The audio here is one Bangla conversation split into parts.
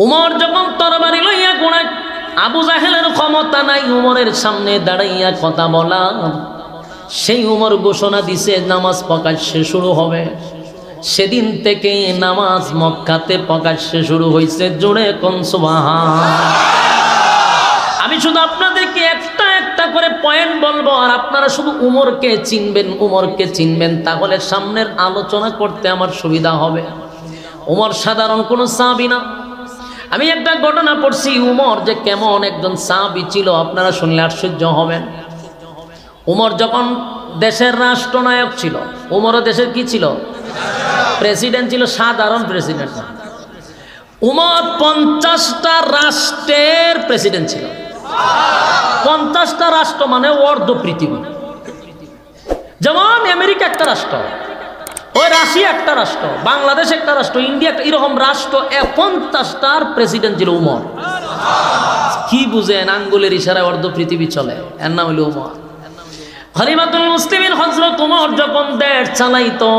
উমর যখন তরবারি লইয়া ঘোড়ায়, আবু জাহেলের ক্ষমতা নাই উমরের সামনে দাঁড়াইয়া কথা বলা। সেই উমর ঘোষণা দিছে নামাজ প্রকাশ্যে শুরু হবে। সেদিন থেকে নামাজ মক্কাতে প্রকাশ্যে শুরু হয়েছে। জোরে কোন সুবহান। আমি শুধু আপনাদেরকে একটা একটা করে পয়েন্ট বলবো, আর আপনারা শুধু উমরকে চিনবেন, উমরকে চিনবেন, তাহলে সামনের আলোচনা করতে আমার সুবিধা হবে। উমর সাধারণ কোনো সাহাবী না। আমি একটা ঘটনা পড়ছি, উমর যে কেমন একজন সাহাবী ছিল আপনারা শুনলে আশ্চর্য হবেন। উমর যখন দেশের রাষ্ট্রনায়ক ছিল, উমরও দেশের কি ছিল? প্রেসিডেন্ট ছিল, সাধারণ প্রেসিডেন্ট না। উমর 50টা রাষ্ট্রের প্রেসিডেন্ট ছিল। 50টা রাষ্ট্র মানে অর্ধ পৃথিবী। যেমন আমেরিকা একটা রাষ্ট্র, ওই রাশিয়া একটা রাষ্ট্র, বাংলাদেশ একটা রাষ্ট্র, ইন্ডিয়া একটা, এরকম রাষ্ট্র 50টার প্রেসিডেন্ট ছিল উমর। কি বুঝেন? আঙ্গুলের ইশারায় অর্ধ পৃথিবী চলে, এর নাম হইল উমর। খলিফাতুল মুসলিমিন হযরত উমর যখন দেশ চালাইতো,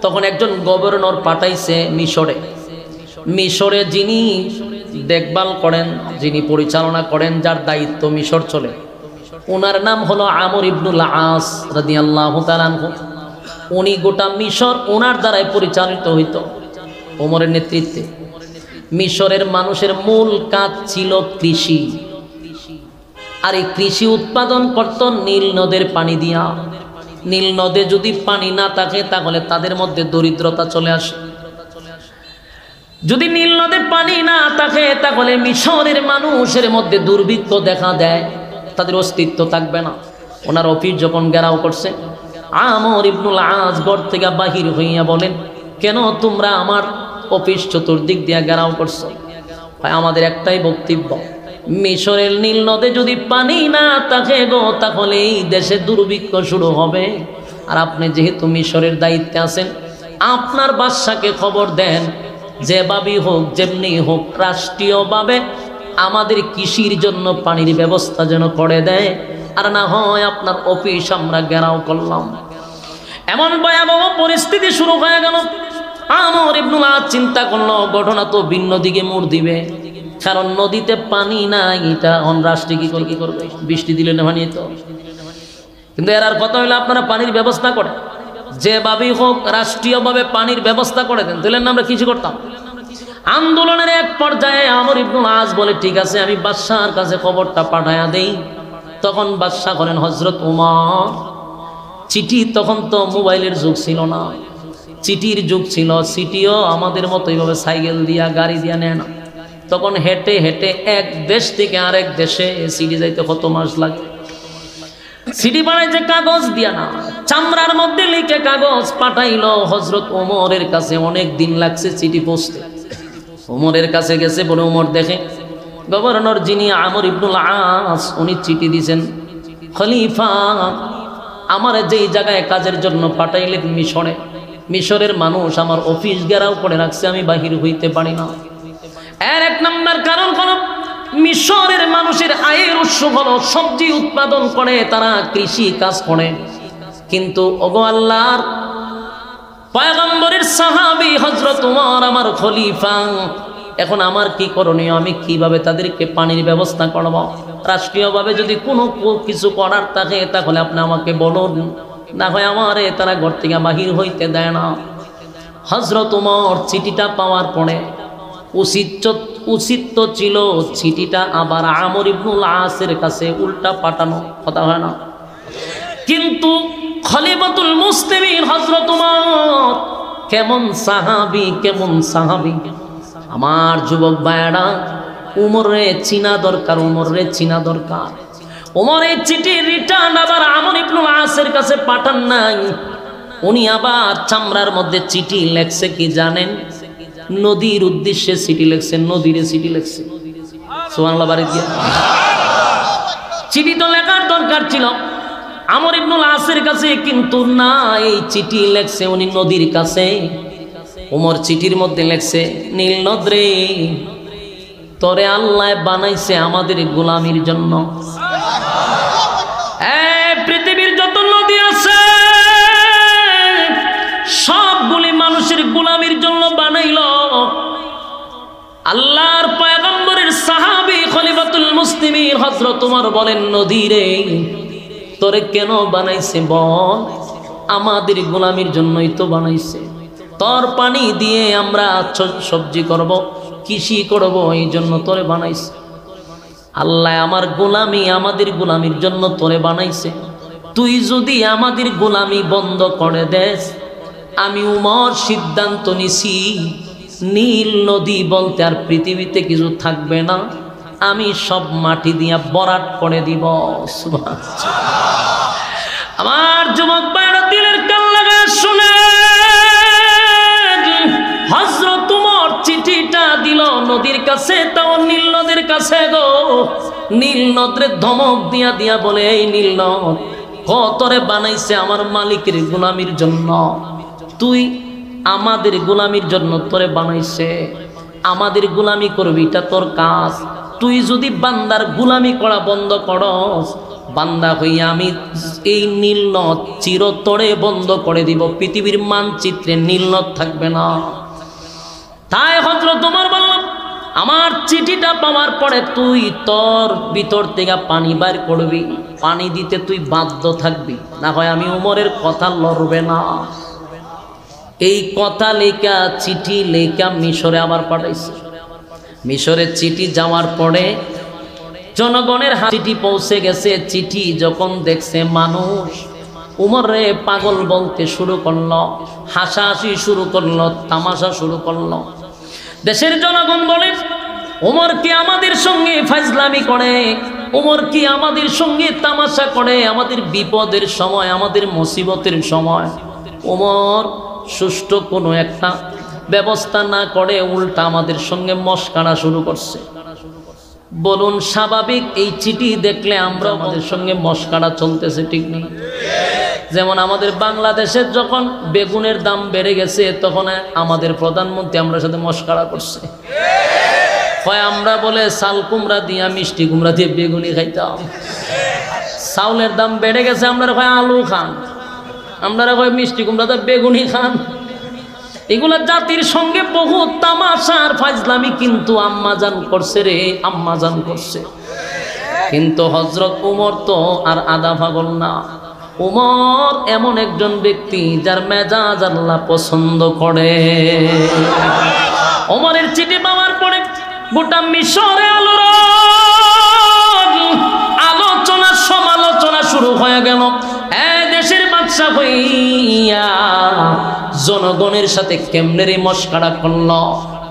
তখন একজন গভর্নর পাঠাইছে মিশরে। মিশরে যিনি দেখভাল করেন, যিনি পরিচালনা করেন, যার দায়িত্ব মিশর চলে, ওনার নাম হলো আমর ইবনুল আস রাদিয়াল্লাহু তাআলা আনহু। উনি গোটা মিশর ওনার দ্বারাই পরিচালিত হইত, ওমরের নেতৃত্বে। মিশরের মানুষের মূল কাজ ছিল কৃষি, আর এই কৃষি উৎপাদন করত নীল নদের পানি দিয়া। নীল নদে যদি পানি না থাকে তাহলে তাদের মধ্যে দরিদ্রতা চলে আসে। যদি নীল নদে পানি না থাকে তাহলে মিশরের মানুষের মধ্যে দুর্ভিক্ষ দেখা দেয়, তাদের অস্তিত্ব থাকবে না। ওনার অফিস যখন ঘেরাও করছে, আমর ইবনুল আস ঘর থেকে বাহির হইয়া বলেন, কেন তোমরা আমার অফিস চতুর্দিক দিয়ে ঘেরাও করছো? ভাই, আমাদের একটাই বক্তব্য, মিশরের নীল নদে যদি পানি না থাকে গো, তাহলে এই দেশে দুর্ভিক্ষ শুরু হবে। আর আপনি যেহেতু মিশরের দায়িত্বে আছেন, আপনার বাদশাকে খবর দেন, যেভাবেই হোক যেমনি হোক রাষ্ট্রীয়ভাবে আমাদের কৃষির জন্য পানির ব্যবস্থা যেন করে দেয়, আর না হয় আপনার অফিস আমরা ঘেরাও করলাম। এমন ভয়াবহ পরিস্থিতি শুরু হয়ে গেল। আমর ইবনুল আস চিন্তা করলো, ঘটনা তো ভিন্ন দিকে মোড় দিবে, কারণ নদীতে পানি নাই, এটা অন রাষ্ট্রে কি করবে? বৃষ্টি দিলে না পানি তো। কিন্তু এর আর কথা হইলো আপনারা পানির ব্যবস্থা করেন, যেভাবেই হোক রাষ্ট্রীয়ভাবে পানির ব্যবস্থা করে দেন, তাহলে আমরা কিছু করতাম। আন্দোলনের এক পর্যায়ে আমর ইবনুল আস বলে, ঠিক আছে আমি বাদশার কাছে খবরটা পাঠায়া দেই। তখন বাদশা করেন হযরত উমর চিঠি, তখন তো মোবাইলের যুগ ছিল না, চিঠির যুগ ছিল। চিঠিও আমাদের মতো এইভাবে সাইকেল দিয়া গাড়ি দিয়া নেয় না, তখন হেঁটে হেঁটে এক দেশ থেকে আরেক দেশে চিঠি যাইতে কত মাস লাগে। চিঠি পাঠাইছে কাগজ দিয়া না, চামড়ার মধ্যে লিখে কাগজ পাঠাইলো হযরত ওমরের কাছে। অনেক দিন লাগছে চিঠি পৌঁছতে। ওমরের কাছে গেছে বলে, ওমর দেখে গভর্নর যিনি আমর ইবনুল আস, উনি চিঠি দিয়েছেন, খলিফা আমার যেই জায়গায় কাজের জন্য পাঠাইলেন মিশরে, মিশরের মানুষ আমার অফিস ঘেরাও করে রাখছে, আমি বাহির হইতে পারি না। এর এক নম্বর কারণ হলো মিশরের মানুষের আয়ের উৎস হলো সবজি উৎপাদন করে, তারা কৃষি কাজ করে। কিন্তু ওগো আল্লাহর পয়গম্বরের সাহাবী হযরত ওমর আমার খলিফা, এখন আমার কি করণীয়? আমি কিভাবে তাদেরকে পানির ব্যবস্থা করব? রাষ্ট্রীয়ভাবে যদি কোনো কিছু করার থাকে তাহলে আপনি আমাকে বলুন, না হয় আমারে তারা ঘর থেকে বাহির হইতে দেয় না। হযরত ওমর চিঠিটা পাওয়ার পরে উচিত তো ছিল চিঠিটা আবার আমর ইবনুল আসের কাছে উল্টা পাঠানো, কথা হয় না? কিন্তু খলিফাতুল মুসলিমিন হযরত ওমর কেমন সাহাবী, কেমন সাহাবী! আমার যুবক ভাইয়েরা, উমরে চিনা দরকার, উমরে চিনা দরকার। উমরের চিঠি রিটার্ন আবার আমর ইবনুল আসের কাছে পাঠান নাই, উনি আবার চামড়ার মধ্যে চিঠি লেখছে কি জানেন? নদীর উদ্দেশ্যে চিঠি লেখছে, নদীরে চিঠি লেখছে। সুবহানাল্লাহ বাড়ি দিয়া চিঠি তো লেখার দরকার ছিল আমর ইবনুল আসের কাছে, কিন্তু না, এই চিঠি লেখছে উনি নদীর কাছে। উমর চিঠির মধ্যে লেখছে, নীল নদ রে, তোরে আল্লাহ বানাইছে আমাদের গোলামির জন্য। পৃথিবীর যত নদী আছে সবগুলি মানুষের গোলামির জন্য বানাইল। আল্লাহর পয়গম্বরের সাহাবী খলিফাতুল মুসলিমিন হযরত ওমর বলেন, নদী রে তোরে কেন বানাইছে বল? আমাদের গোলামির জন্যই তো বানাইছে। তোর পানি দিয়ে আমরা সবজি করব, কৃষি করব, এই জন্য তোরে বানাইছে। আল্লাহ আমার গোলামি, আমাদের গোলামির জন্য তোরে বানাইছে। তুই যদি আমাদের গোলামি বন্ধ করে দেস, আমি উমর সিদ্ধান্ত নিছি নীল নদী বলতে আর পৃথিবীতে কিছু থাকবে না, আমি সব মাটি দিয়া বরাট করে দিব। আমার যুবক ভাইরা দিলের কান লাগায় শুনে, হযরত ওমর চিঠিটা দিল নদীর কাছে, তাও নীল নদীর কাছে গো। নীল নদরে ধমক দিয়া দিয়া বলে, এই নীল নদ, কতরে বানাইছে আমার মালিকের গোলামির জন্য, তুই আমাদের গোলামির জন্য তোরে বানাইছে, আমাদের গোলামি করবি, এটা তোর কাজ। তুই যদি বান্দার গোলামি করা বন্ধ করস, বান্দা হইয়া আমি এই নীল নদ চিরতরে বন্ধ করে দিব, পৃথিবীর মানচিত্রে নীল নদ থাকবে না। তাই হযরত ওমর বললাম, আমার চিঠিটা পাওয়ার পরে তুই তোর ভিতর থেকে পানি বাইর করবি, পানি দিতে তুই বাধ্য থাকবি, না হয় আমি ওমরের কথা লড়বে না। এই কথা লেখা চিঠি লেখা মিশরে আবার পাঠাইছে। মিশরের চিঠি যাওয়ার পরে জনগণের চিঠি পৌঁছে গেছে। চিঠি যখন দেখছে মানুষ, উমরে পাগল বলতে শুরু করলো, হাসাহাসি শুরু করলো, তামাশা শুরু করলো। দেশের জনগণ বলে, উমর কি আমাদের সঙ্গে ফাজলামি করে? উমর কি আমাদের সঙ্গে তামাশা করে? আমাদের বিপদের সময়, আমাদের মুসিবতের সময় উমর সুষ্ঠু কোনো একটা ব্যবস্থা না করে উল্টা আমাদের সঙ্গে মস্কারা শুরু করছে। বলুন স্বাভাবিক এই চিঠি দেখলে আমরা আমাদের সঙ্গে মস্কারা চলতেছে, ঠিক নেই? যেমন আমাদের বাংলাদেশের যখন বেগুনের দাম বেড়ে গেছে, তখন আমাদের প্রধানমন্ত্রী আমরা সাথে মস্কারা করছে। আমরা বলে চাল কুমড়া দিয়া মিষ্টি কুমড়া দিয়ে বেগুনি খাইতাম। চাউলের দাম বেড়ে গেছে, আমরা আলু খান, আমরা মিষ্টি কুমড়া দিয়ে বেগুনি খান। এগুলা জাতির সঙ্গে বহু তামাশার ফাজলামি কিন্তু আম্মাজান করছে রে, আম্মাজান করছে। কিন্তু হযরত ওমর তো আর আধা পাগল না। ওমর এমন একজন ব্যক্তি যার মেজাজ আল্লাহ পছন্দ করে। ওমরের চিঠি পাওয়ার পরে গোটা মিশরে আলোচনা সমালোচনা শুরু হয়ে গেল। দেশের বাদশা হইয়া জনগণের সাথে কেমনে রে মস্কারা করলো,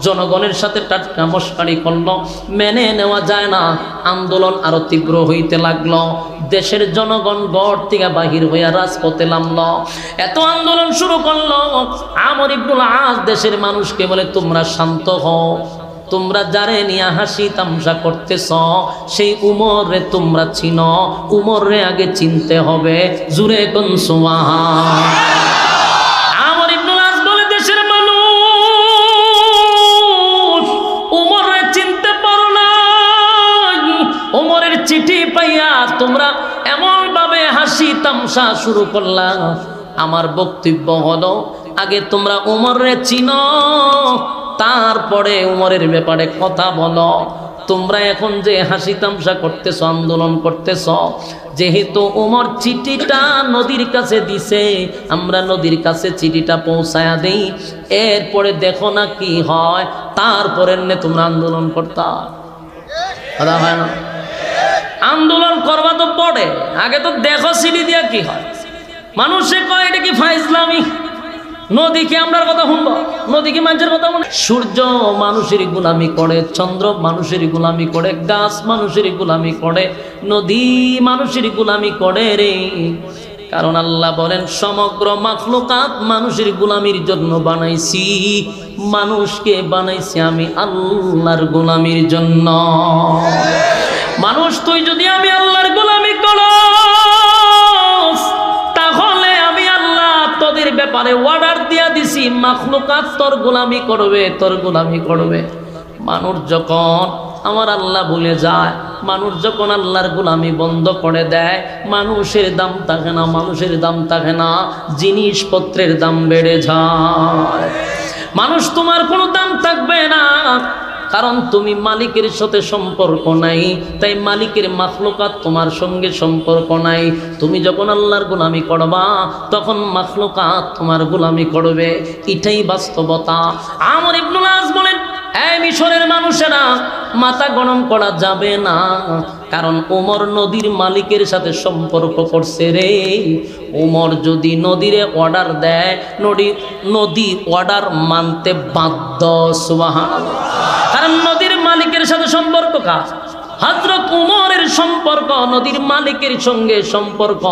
জনগণের সাথে টাটকা মস্কারি করলো, মেনে নেওয়া যায় না। আন্দোলন আরো তীব্র হইতে লাগলো। দেশের জনগণ গড় থেকে বাহির হইয়া রাজপথে নামলো। এত আন্দোলন শুরু করলো। আমর ইবনুল আস দেশের মানুষকে বলে, তোমরা শান্ত হও, তোমরা যারে নিয়ে হাসি তামসা করতেছ সেই উমরে তোমরা চিনো, উমরে আগে চিনতে হবে। জুরে কোন সুবহান। আমর ইবনুল আস বলে, দেশের মানুষ উমরে চিনতে পারো না, উমরের চিঠি পাইয়া তোমরা এমন ভাবে হাসি তামসা শুরু করলা। আমার বক্তব্য হলো, আগে তোমরা উমরে চিনো, তারপরে উমরের ব্যাপারে কথা বলো। তোমরা এখন যে হাসি তামসা করতেছ, আন্দোলন করতেছ, যেহেতু উমর চিঠিটা নদীর কাছে দিছে, আমরা নদীর কাছে চিঠিটা পৌঁছায়া দেই, এরপরে দেখো না কি হয়, তারপরে তোমরা আন্দোলন করতা। কথা হয় না? আন্দোলন করবা তো পড়ে, আগে তো দেখো চিঠি দিয়া কি হয়। মানুষে কয় এটা কি ফাইজলামি, নদীকে আমরা কথা শুনবো, নদীকে মানুষের কথা মনে। সূর্য মানুষের গোলামি করে, চন্দ্র মানুষের গোলামি করে, গাছ মানুষের গোলামি করে, নদী মানুষের গোলামি করে রে। কারণ আল্লাহ বলেন, সমগ্র মাখলুকাত মানুষের গোলামির জন্য বানাইছি, মানুষকে বানাইছি আমি আল্লাহর গোলামির জন্য। মানুষ তুই যদি আমি আল্লাহর গোলামি করো, তাহলে আমি আল্লাহ তোদের ব্যাপারে অর্ডার দিয়া দিছি, মাখলুকাত তোর গোলামি করবে, তোর গোলামি করবে। মানুষ যখন আমার আল্লাহ ভুলে যায়, মানুষ যখন আল্লাহর গোলামি বন্ধ করে দেয়, মানুষের দাম থাকে না, মানুষের দাম থাকে না, জিনিসপত্রের দাম বেড়ে যায়। মানুষ তোমার কোনো দাম থাকবে না। কারণ তুমি মালিকের সাথে সম্পর্ক নাই, তাই মালিকের মাখলুকাত তোমার সঙ্গে সম্পর্ক নাই। তুমি যখন আল্লাহর গোলামি করবা তখন মাখলুকাত তোমার গোলামি করবে, এটাই বাস্তবতা। আমর ইবনুল আস বলেন, এই মিশরের মানুষেরা, মাথা গরম করা যাবে না, কারণ ওমর নদীর মালিকের সাথে সম্পর্ক করছে রে। ওমর যদি নদীরে অর্ডার দেয়, নদী অর্ডার মানতে বাধ্য। সুবহানাল্লাহ। কারণ নদীর মালিকের সাথে সম্পর্ক কার? হযরত উমরের সম্পর্ক নদীর মালিকের সঙ্গে সম্পর্ক,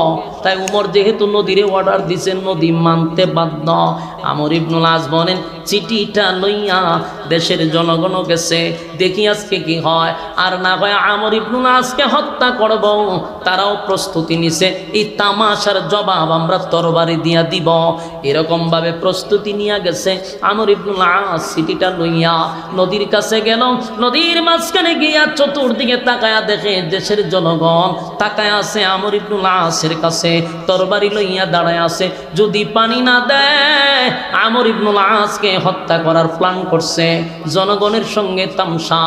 তাই উমর যেহেতু নদীরে অর্ডার দিছেন, নদী মানতে বাধ্য। আমর ইবনুল আস বলেন, চিঠিটা লইয়া দেশের জনগণ গেছে, দেখি আজকে কি হয়। আর না হয় আমর ইবনুল আসকে হত্যা করব, তারাও প্রস্তুতি নিছে, এই তামাশার জবাব আমরা তরবারি দিয়া দিব। এরকম ভাবে প্রস্তুতি নিয়ে গেছে। আমর ইবনুল আস চিঠিটা লইয়া নদীর কাছে গেল। নদীর মাঝখানে গিয়া চতুর্দিকে তাকায়া দেখে দেশের জনগণ তাকায় আছে আমর ইবনুল আসের কাছে, তরবারি লইয়া দাঁড়ায় আছে। যদি পানি না দেয়, আমর ইবনুল আসকে হত্যা করার প্ল্যান করছে। জনগণের সঙ্গে তামসা।